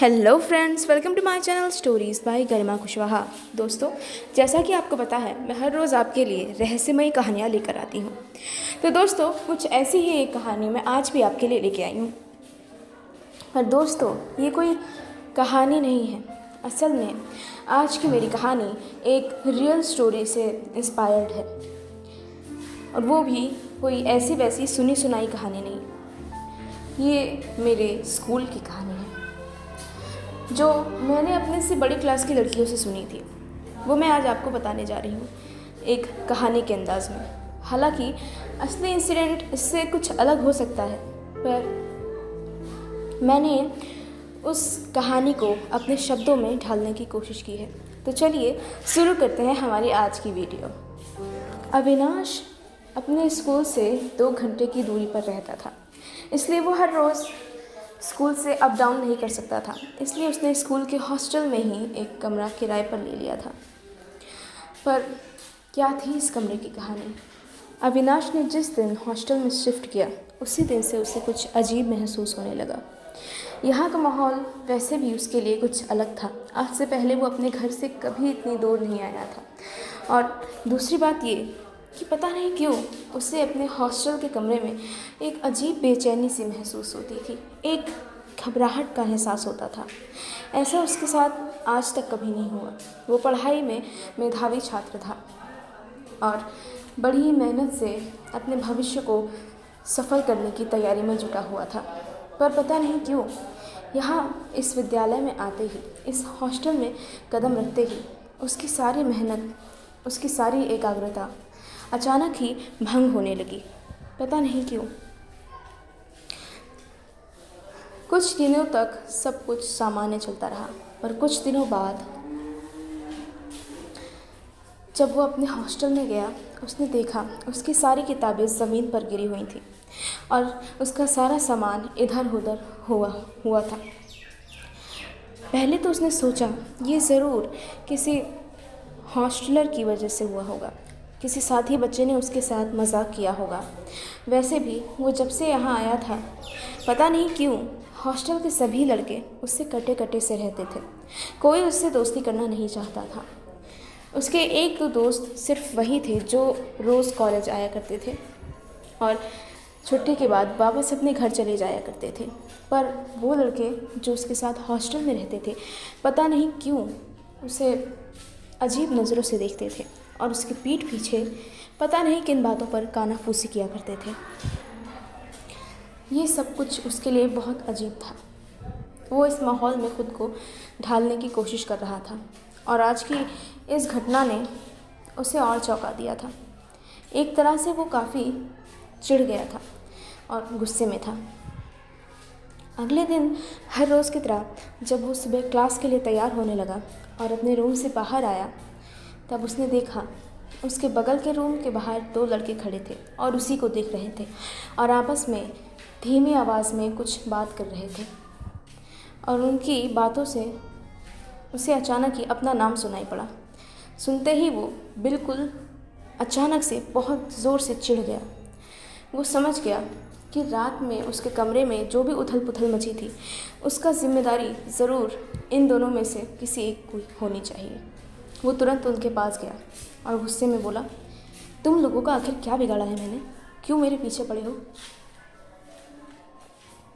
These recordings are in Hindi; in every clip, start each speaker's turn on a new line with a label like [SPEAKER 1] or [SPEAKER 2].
[SPEAKER 1] Hello friends, welcome to my channel stories by Garima Kushwaha. दोस्तों, जैसा कि आपको पता है, मैं हर रोज़ आपके लिए रहस्यमयी कहानियाँ लेकर आती हूँ। तो दोस्तों, कुछ ऐसी ही एक कहानी मैं आज भी आपके लिए लेके आई हूँ। पर दोस्तों, ये कोई कहानी नहीं है। असल में आज की मेरी कहानी एक रियल स्टोरी से इंस्पायर्ड है, और वो भी कोई ऐसी वैसी सुनी सुनाई कहानी नहीं। ये मेरे स्कूल की कहानी है, जो मैंने अपने से बड़ी क्लास की लड़कियों से सुनी थी। वो मैं आज आपको बताने जा रही हूँ, एक कहानी के अंदाज में। हालांकि असली इंसिडेंट इससे कुछ अलग हो सकता है, पर मैंने उस कहानी को अपने शब्दों में ढालने की कोशिश की है। तो चलिए शुरू करते हैं हमारी आज की वीडियो। अविनाश अपने स्कूल से 2 घंटे की दूरी पर रहता था, इसलिए वो हर रोज़ स्कूल से अप डाउन नहीं कर सकता था। इसलिए उसने स्कूल के हॉस्टल में ही एक कमरा किराए पर ले लिया था। पर क्या थी इस कमरे की कहानी? अविनाश ने जिस दिन हॉस्टल में शिफ्ट किया, उसी दिन से उसे कुछ अजीब महसूस होने लगा। यहाँ का माहौल वैसे भी उसके लिए कुछ अलग था। आज से पहले वो अपने घर से कभी इतनी दूर नहीं आया था। और दूसरी बात ये कि पता नहीं क्यों उसे अपने हॉस्टल के कमरे में एक अजीब बेचैनी सी महसूस होती थी। एक घबराहट का एहसास होता था। ऐसा उसके साथ आज तक कभी नहीं हुआ। वो पढ़ाई में मेधावी छात्र था और बड़ी मेहनत से अपने भविष्य को सफल करने की तैयारी में जुटा हुआ था। पर पता नहीं क्यों यहाँ इस विद्यालय में आते ही, इस हॉस्टल में कदम रखते ही उसकी सारी मेहनत, उसकी सारी एकाग्रता अचानक ही भंग होने लगी। पता नहीं क्यों। कुछ दिनों तक सब कुछ सामान्य चलता रहा, पर कुछ दिनों बाद जब वो अपने हॉस्टल में गया, उसने देखा उसकी सारी किताबें ज़मीन पर गिरी हुई थी और उसका सारा सामान इधर उधर हुआ था। पहले तो उसने सोचा ये ज़रूर किसी हॉस्टलर की वजह से हुआ होगा, किसी साथी बच्चे ने उसके साथ मजाक किया होगा। वैसे भी वो जब से यहाँ आया था, पता नहीं क्यों हॉस्टल के सभी लड़के उससे कटे कटे से रहते थे। कोई उससे दोस्ती करना नहीं चाहता था। उसके 1-2 दोस्त सिर्फ वही थे जो रोज़ कॉलेज आया करते थे और छुट्टी के बाद वापस अपने घर चले जाया करते थे। पर वो लड़के जो उसके साथ हॉस्टल में रहते थे, पता नहीं क्यों उसे अजीब नज़रों से देखते थे और उसके पीठ पीछे पता नहीं किन बातों पर कानाफूसी किया करते थे। ये सब कुछ उसके लिए बहुत अजीब था। वो इस माहौल में खुद को ढालने की कोशिश कर रहा था, और आज की इस घटना ने उसे और चौंका दिया था। एक तरह से वो काफ़ी चिढ़ गया था और गुस्से में था। अगले दिन हर रोज़ की तरह जब वो सुबह क्लास के लिए तैयार होने लगा और अपने रूम से बाहर आया, तब उसने देखा उसके बगल के रूम के बाहर 2 लड़के खड़े थे और उसी को देख रहे थे और आपस में धीमी आवाज़ में कुछ बात कर रहे थे। और उनकी बातों से उसे अचानक ही अपना नाम सुनाई पड़ा। सुनते ही वो बिल्कुल अचानक से बहुत ज़ोर से चिढ़ गया। वो समझ गया कि रात में उसके कमरे में जो भी उथल पुथल मची थी, उसका जिम्मेदारी ज़रूर इन दोनों में से किसी एक को होनी चाहिए। वो तुरंत उनके पास गया और गुस्से में बोला, तुम लोगों का आखिर क्या बिगाड़ा है मैंने? क्यों मेरे पीछे पड़े हो?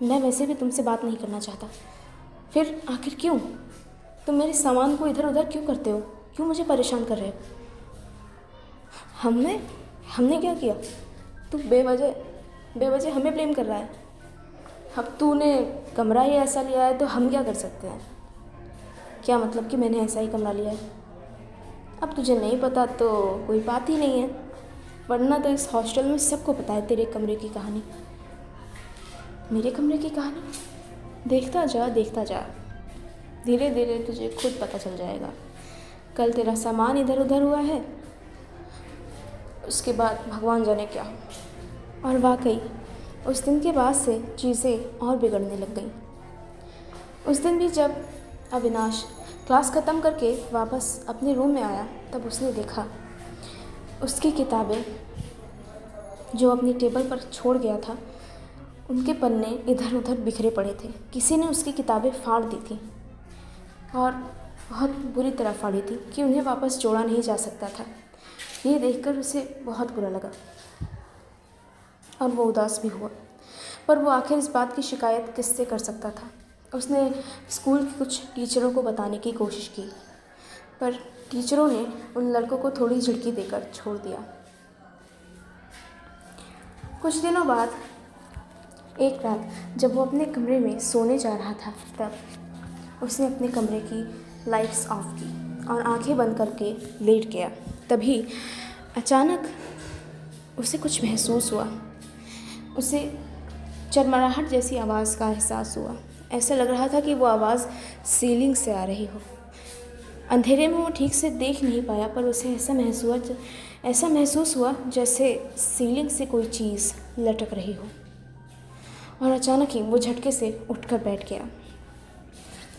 [SPEAKER 1] मैं वैसे भी तुमसे बात नहीं करना चाहता, फिर आखिर क्यों? तुम मेरे सामान को इधर उधर क्यों करते हो? क्यों मुझे परेशान कर रहे हो? हमने क्या किया? तू बेवजह हमें ब्लेम कर रहा है। अब तूने कमरा ही ऐसा लिया है तो हम क्या कर सकते हैं? क्या मतलब कि मैंने ऐसा ही कमरा लिया है? अब तुझे नहीं पता तो कोई बात ही नहीं है, वरना तो इस हॉस्टल में सबको पता है तेरे कमरे की कहानी। मेरे कमरे की कहानी? देखता जा, धीरे धीरे तुझे खुद पता चल जाएगा। कल तेरा सामान इधर उधर हुआ है, उसके बाद भगवान जाने क्या। और वाकई उस दिन के बाद से चीज़ें और बिगड़ने लग गईं। उस दिन भी जब अविनाश क्लास ख़त्म करके वापस अपने रूम में आया, तब उसने देखा उसकी किताबें जो अपनी टेबल पर छोड़ गया था, उनके पन्ने इधर उधर बिखरे पड़े थे। किसी ने उसकी किताबें फाड़ दी थी और बहुत बुरी तरह फाड़ी थी कि उन्हें वापस जोड़ा नहीं जा सकता था। ये देखकर उसे बहुत बुरा लगा और वो उदास भी हुआ। पर वो आखिर इस बात की शिकायत किससे कर सकता था। उसने स्कूल के कुछ टीचरों को बताने की कोशिश की, पर टीचरों ने उन लड़कों को थोड़ी झिड़की देकर छोड़ दिया। कुछ दिनों बाद एक रात जब वो अपने कमरे में सोने जा रहा था, तब उसने अपने कमरे की लाइट्स ऑफ की और आंखें बंद करके लेट गया। तभी अचानक उसे कुछ महसूस हुआ। उसे चरमराहट जैसी आवाज़ का एहसास हुआ। ऐसा लग रहा था कि वो आवाज़ सीलिंग से आ रही हो। अंधेरे में वो ठीक से देख नहीं पाया, पर उसे ऐसा महसूस हुआ जैसे सीलिंग से कोई चीज़ लटक रही हो। और अचानक ही वो झटके से उठकर बैठ गया।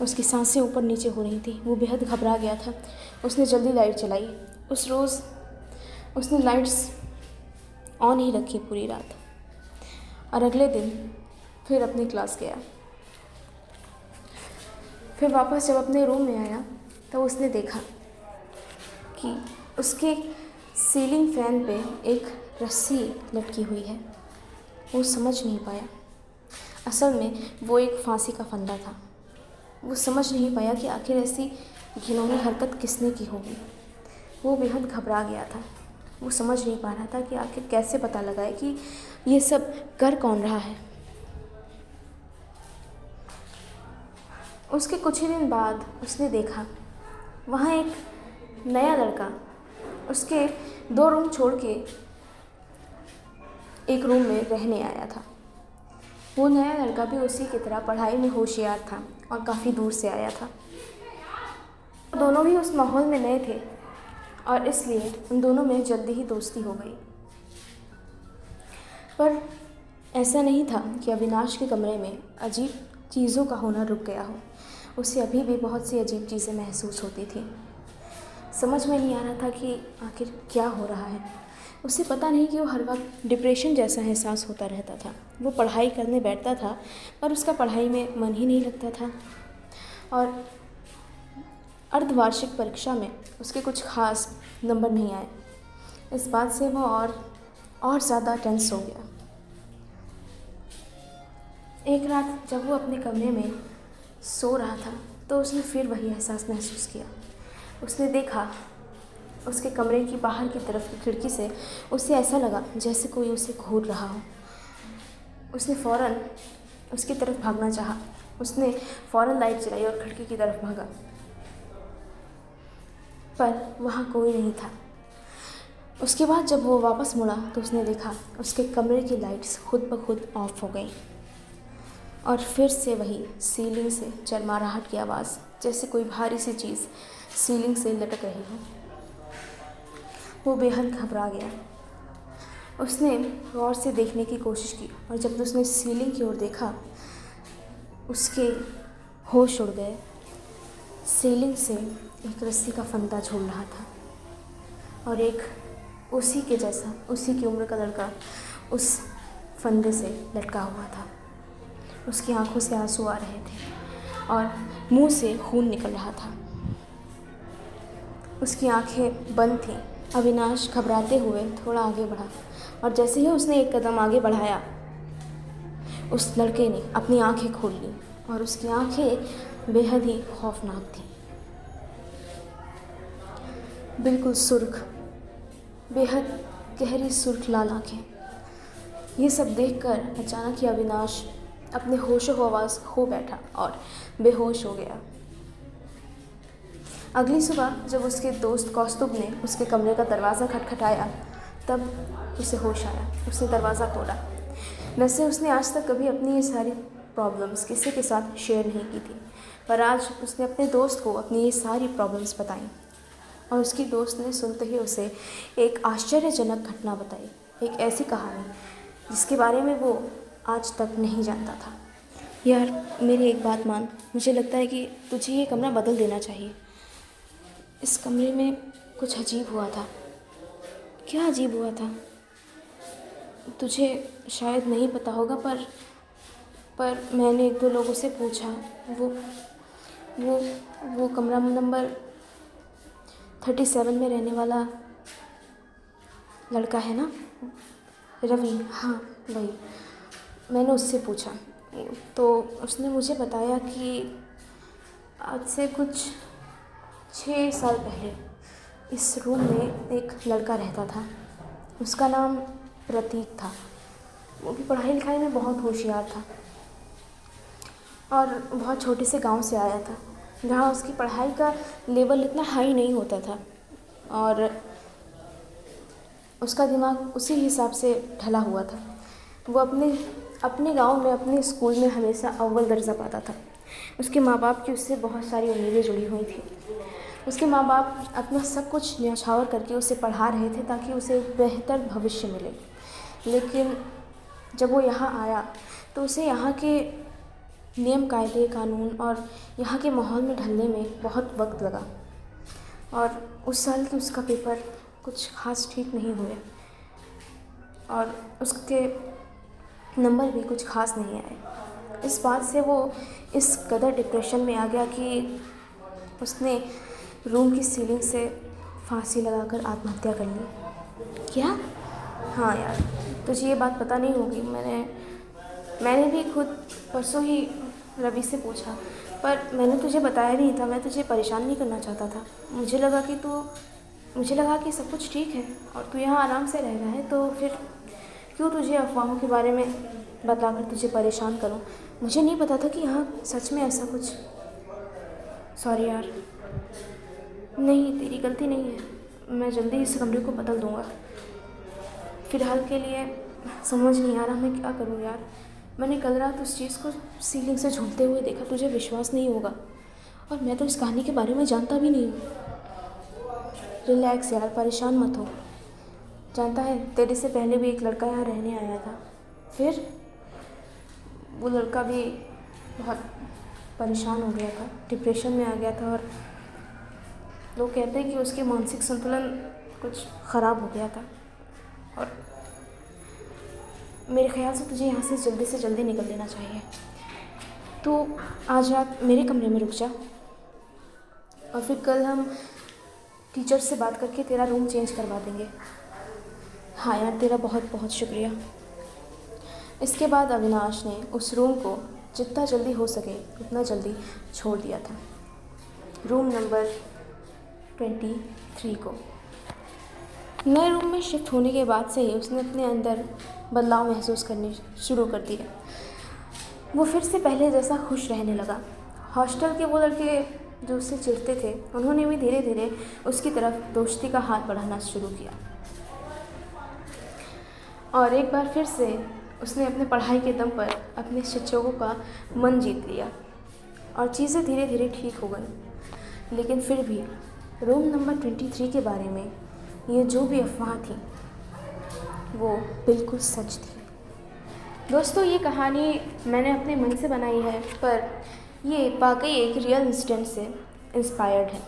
[SPEAKER 1] उसकी सांसें ऊपर नीचे हो रही थी। वो बेहद घबरा गया था। उसने जल्दी लाइट जलाई। उस रोज़ उसने लाइट्स ऑन ही रखी पूरी रात। और अगले दिन फिर अपनी क्लास गया। फिर वापस जब अपने रूम में आया तो उसने देखा कि उसके सीलिंग फैन पे एक रस्सी लटकी हुई है। वो समझ नहीं पाया। असल में वो एक फांसी का फंदा था। वो समझ नहीं पाया कि आखिर ऐसी घिनौनी हरकत किसने की होगी। वो बेहद घबरा गया था। वो समझ नहीं पा रहा था कि आखिर कैसे पता लगाए कि ये सब कर कौन रहा है। उसके कुछ ही दिन बाद उसने देखा वहाँ एक नया लड़का उसके 2 रूम छोड़ के एक रूम में रहने आया था। वो नया लड़का भी उसी की तरह पढ़ाई में होशियार था और काफ़ी दूर से आया था। दोनों भी उस माहौल में नए थे और इसलिए उन दोनों में जल्दी ही दोस्ती हो गई। पर ऐसा नहीं था कि अविनाश के कमरे में अजीब चीज़ों का होना रुक गया हो। उसे अभी भी बहुत सी अजीब चीज़ें महसूस होती थी। समझ में नहीं आ रहा था कि आखिर क्या हो रहा है। उसे पता नहीं कि वो हर वक्त डिप्रेशन जैसा एहसास होता रहता था। वो पढ़ाई करने बैठता था पर उसका पढ़ाई में मन ही नहीं लगता था और अर्धवार्षिक परीक्षा में उसके कुछ खास नंबर नहीं आए। इस बात से वो और ज़्यादा टेंस हो गया। एक रात जब वो अपने कमरे में सो रहा था तो उसने फिर वही एहसास महसूस किया। उसने देखा उसके कमरे की बाहर की तरफ की खिड़की से उसे ऐसा लगा जैसे कोई उसे घूर रहा हो। उसने फ़ौरन उसकी तरफ भागना चाहा। उसने फ़ौरन लाइट जलाई और खिड़की की तरफ भागा, पर वहाँ कोई नहीं था। उसके बाद जब वो वापस मुड़ा तो उसने देखा उसके कमरे की लाइट्स खुद ब खुद ऑफ हो गई और फिर से वही सीलिंग से चरमराहट की आवाज़, जैसे कोई भारी सी चीज़ सीलिंग से लटक रही हो। वो बेहद घबरा गया। उसने गौर से देखने की कोशिश की और जब उसने सीलिंग की ओर देखा उसके होश उड़ गए। सीलिंग से एक रस्सी का फंदा झूल रहा था और एक उसी के जैसा, उसी की उम्र का लड़का उस फंदे से लटका हुआ था। उसकी आंखों से आंसू आ रहे थे और मुंह से खून निकल रहा था। उसकी आंखें बंद थीं। अविनाश घबराते हुए थोड़ा आगे बढ़ा और जैसे ही उसने एक कदम आगे बढ़ाया उस लड़के ने अपनी आंखें खोल ली और उसकी आंखें बेहद ही खौफनाक थीं। बिल्कुल सुर्ख, बेहद गहरी सुर्ख लाल आंखें। ये सब देखकर अचानक ही अविनाश अपने होशो-हवास खो बैठा और बेहोश हो गया। अगली सुबह जब उसके दोस्त कौस्तुभ ने उसके कमरे का दरवाज़ा खटखटाया तब उसे होश आया। उसने दरवाज़ा खोला। वैसे उसने आज तक कभी अपनी ये सारी प्रॉब्लम्स किसी के साथ शेयर नहीं की थी, पर आज उसने अपने दोस्त को अपनी ये सारी प्रॉब्लम्स बताई और उसकी दोस्त ने सुनते ही उसे एक आश्चर्यजनक घटना बताई, एक ऐसी कहानी जिसके बारे में वो आज तक नहीं जानता था। यार मेरी एक बात मान, मुझे लगता है कि तुझे ये कमरा बदल देना चाहिए। इस कमरे में कुछ अजीब हुआ था। क्या अजीब हुआ था तुझे शायद नहीं पता होगा, पर पर मैंने एक दो लोगों से पूछा, वो वो वो कमरा नंबर 37 में रहने वाला लड़का है ना, रवि, हाँ वही। मैंने उससे पूछा तो उसने मुझे बताया कि आज से कुछ 6 साल पहले इस रूम में एक लड़का रहता था। उसका नाम प्रतीक था। वो भी पढ़ाई लिखाई में बहुत होशियार था और बहुत छोटे से गांव से आया था, जहाँ उसकी पढ़ाई का लेवल इतना हाई नहीं होता था और उसका दिमाग उसी हिसाब से ढला हुआ था। वो अपने गांव में अपने स्कूल में हमेशा अव्वल दर्जा पाता था। उसके माँ बाप की उससे बहुत सारी उम्मीदें जुड़ी हुई थी। उसके माँ बाप अपना सब कुछ न्यौछावर करके उसे पढ़ा रहे थे ताकि उसे एक बेहतर भविष्य मिले। लेकिन जब वो यहाँ आया तो उसे यहाँ के नियम कायदे कानून और यहाँ के माहौल में ढलने में बहुत वक्त लगा और उस साल की उसका पेपर कुछ खास ठीक नहीं हुए और उसके नंबर भी कुछ खास नहीं आए। इस बात से वो इस कदर डिप्रेशन में आ गया कि उसने रूम की सीलिंग से फांसी लगाकर आत्महत्या कर ली। क्या? हाँ यार, तुझे ये बात पता नहीं होगी। मैंने भी खुद परसों ही रवि से पूछा, पर मैंने तुझे बताया नहीं था। मैं तुझे परेशान नहीं करना चाहता था। मुझे लगा कि सब कुछ ठीक है और तू यहाँ आराम से रह रहा है, तो फिर क्यों तुझे अफवाहों के बारे में बताकर तुझे परेशान करूँ। मुझे नहीं पता था कि यहाँ सच में ऐसा कुछ। सॉरी यार। नहीं, तेरी गलती नहीं है। मैं जल्दी इस कमरे को बदल दूँगा। फ़िलहाल के लिए समझ नहीं आ रहा मैं क्या करूँ यार। मैंने कल रात उस चीज़ को सीलिंग से झूलते हुए देखा। तुझे विश्वास नहीं होगा और मैं तो इस कहानी के बारे में जानता भी नहीं हूँ। रिलैक्स यार, परेशान मत हो। जानता है, तेरे से पहले भी एक लड़का यहाँ रहने आया था। फिर वो लड़का भी बहुत परेशान हो गया था, डिप्रेशन में आ गया था और लोग कहते हैं कि उसके मानसिक संतुलन कुछ ख़राब हो गया था और मेरे ख़्याल से तुझे यहाँ से जल्दी निकल लेना चाहिए। तो आज रात मेरे कमरे में रुक जा और फिर कल हम टीचर से बात करके तेरा रूम चेंज करवा देंगे। हाँ यार, तेरा बहुत बहुत शुक्रिया। इसके बाद अविनाश ने उस रूम को जितना जल्दी हो सके उतना जल्दी छोड़ दिया था, रूम नंबर 23 को। नए रूम में शिफ्ट होने के बाद से ही उसने अपने अंदर बदलाव महसूस करने शुरू कर दिया। वो फिर से पहले जैसा खुश रहने लगा। हॉस्टल के वो लड़के जो उससे चिढ़ते थे, उन्होंने भी धीरे धीरे उसकी तरफ दोस्ती का हाथ बढ़ाना शुरू किया और एक बार फिर से उसने अपने पढ़ाई के दम पर अपने शिक्षकों का मन जीत लिया और चीज़ें धीरे धीरे ठीक हो गई। लेकिन फिर भी रूम नंबर 23 के बारे में ये जो भी अफवाह थी वो बिल्कुल सच थी। दोस्तों, ये कहानी मैंने अपने मन से बनाई है, पर ये वाकई एक रियल इंसिडेंट से इंस्पायर्ड है।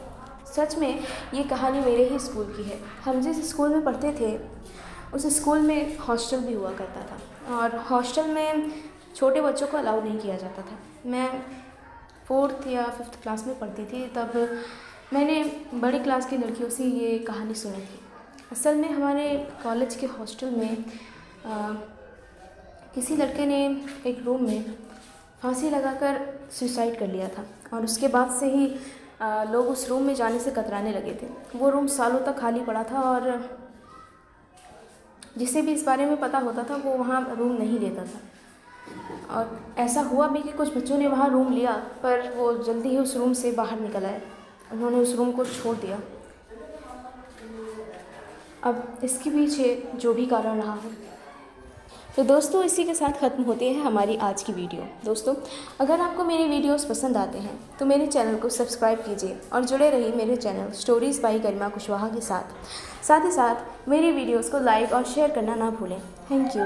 [SPEAKER 1] सच में ये कहानी मेरे ही स्कूल की है। हम जिस स्कूल में पढ़ते थे उस स्कूल में हॉस्टल भी हुआ करता था और हॉस्टल में छोटे बच्चों को अलाउ नहीं किया जाता था। मैं 4th या 5th क्लास में पढ़ती थी, तब मैंने बड़ी क्लास की लड़कियों से ये कहानी सुनी थी। असल में हमारे कॉलेज के हॉस्टल में किसी लड़के ने एक रूम में फांसी लगाकर सुसाइड कर लिया था और उसके बाद से ही लोग उस रूम में जाने से कतराने लगे थे। वो रूम सालों तक खाली पड़ा था और जिसे भी इस बारे में पता होता था वो वहाँ रूम नहीं लेता था। और ऐसा हुआ भी कि कुछ बच्चों ने वहाँ रूम लिया, पर वो जल्दी ही उस रूम से बाहर निकल आए। उन्होंने उस रूम को छोड़ दिया। अब इसके पीछे जो भी कारण रहा हो। तो दोस्तों, इसी के साथ ख़त्म होते हैं हमारी आज की वीडियो। दोस्तों, अगर आपको मेरे वीडियोस पसंद आते हैं तो मेरे चैनल को सब्सक्राइब कीजिए और जुड़े रहिए मेरे चैनल स्टोरीज़ बाई गरिमा कुशवाहा के साथ ही साथ मेरी वीडियोस को लाइक और शेयर करना ना भूलें। Thank you.